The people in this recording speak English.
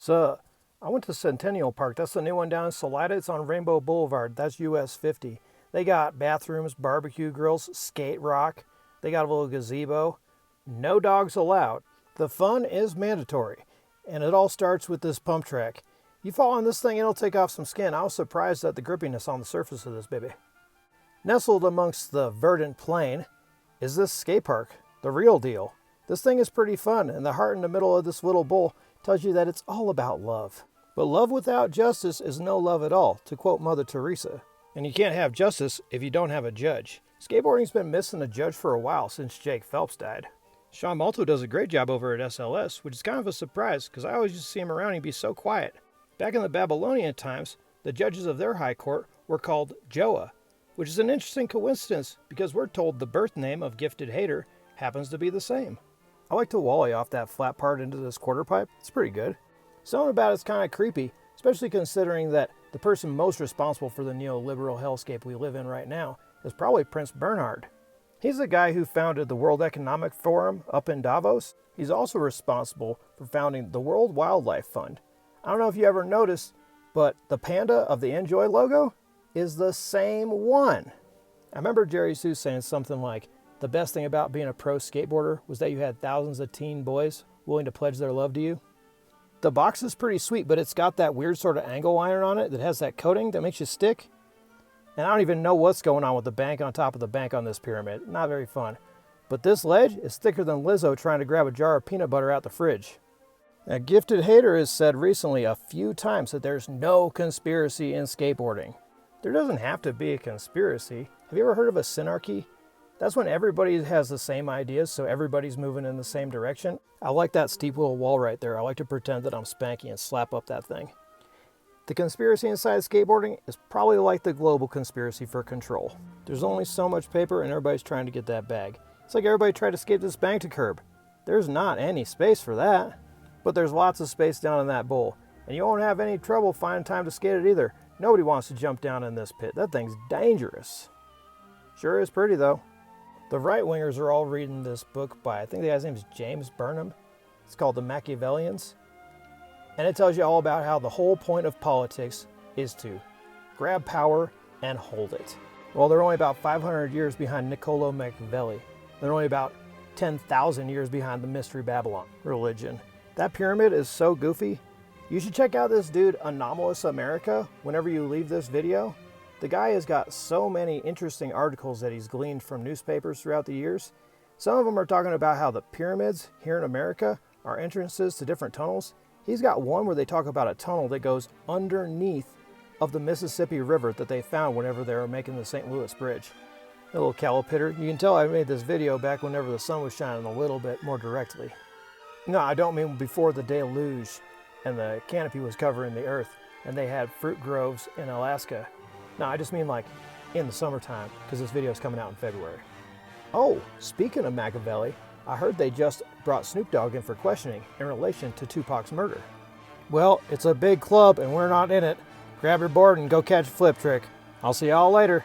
So I went to Centennial Park. That's the new one down in Salida. It's on Rainbow Boulevard. That's US 50. They got bathrooms, barbecue grills, skate rock. They got a little gazebo. No dogs allowed. The fun is mandatory. And it all starts with this pump track. You fall on this thing, it'll take off some skin. I was surprised at the grippiness on the surface of this baby. Nestled amongst the verdant plain is this skate park, the real deal. This thing is pretty fun, and the heart in the middle of this little bowl tells you that it's all about love. But love without justice is no love at all, to quote Mother Teresa. And you can't have justice if you don't have a judge. Skateboarding's been missing a judge for a while since Jake Phelps died. Sean Malto does a great job over at SLS, which is kind of a surprise because I always used to see him around and he'd be so quiet. Back in the Babylonian times, the judges of their high court were called Joah, which is an interesting coincidence because we're told the birth name of Gifted Hater happens to be the same. I like to wally off that flat part into this quarter pipe. It's pretty good. Something about it's kind of creepy, especially considering that the person most responsible for the neoliberal hellscape we live in right now is probably Prince Bernhard. He's the guy who founded the World Economic Forum up in Davos. He's also responsible for founding the World Wildlife Fund. I don't know if you ever noticed, but the panda of the Enjoy logo is the same one. I remember Jerry Sue saying something like, the best thing about being a pro skateboarder was that you had thousands of teen boys willing to pledge their love to you. The box is pretty sweet, but it's got that weird sort of angle iron on it that has that coating that makes you stick. And I don't even know what's going on with the bank on top of the bank on this pyramid. Not very fun. But this ledge is thicker than Lizzo trying to grab a jar of peanut butter out the fridge. A Gifted Hater has said recently a few times that there's no conspiracy in skateboarding. There doesn't have to be a conspiracy. Have you ever heard of a synarchy? That's when everybody has the same ideas, so everybody's moving in the same direction. I like that steep little wall right there. I like to pretend that I'm Spanky and slap up that thing. The conspiracy inside skateboarding is probably like the global conspiracy for control. There's only so much paper and everybody's trying to get that bag. It's like everybody tried to skate this bank to curb. There's not any space for that. But there's lots of space down in that bowl. And you won't have any trouble finding time to skate it either. Nobody wants to jump down in this pit. That thing's dangerous. Sure is pretty though. The right-wingers are all reading this book by, I think the guy's name is James Burnham. It's called The Machiavellians. And it tells you all about how the whole point of politics is to grab power and hold it. Well, they're only about 500 years behind Niccolo Machiavelli. They're only about 10,000 years behind the Mystery Babylon religion. That pyramid is so goofy. You should check out this dude, Anomalous America, whenever you leave this video. The guy has got so many interesting articles that he's gleaned from newspapers throughout the years. Some of them are talking about how the pyramids here in America are entrances to different tunnels. He's got one where they talk about a tunnel that goes underneath of the Mississippi River that they found whenever they were making the St. Louis Bridge. A little calipitter. You can tell I made this video back whenever the sun was shining a little bit more directly. No, I don't mean before the deluge and the canopy was covering the earth and they had fruit groves in Alaska. No, I just mean like in the summertime, because this video is coming out in February. Oh, speaking of Machiavelli, I heard they just brought Snoop Dogg in for questioning in relation to Tupac's murder. Well, it's a big club and we're not in it. Grab your board and go catch a flip trick. I'll see y'all later.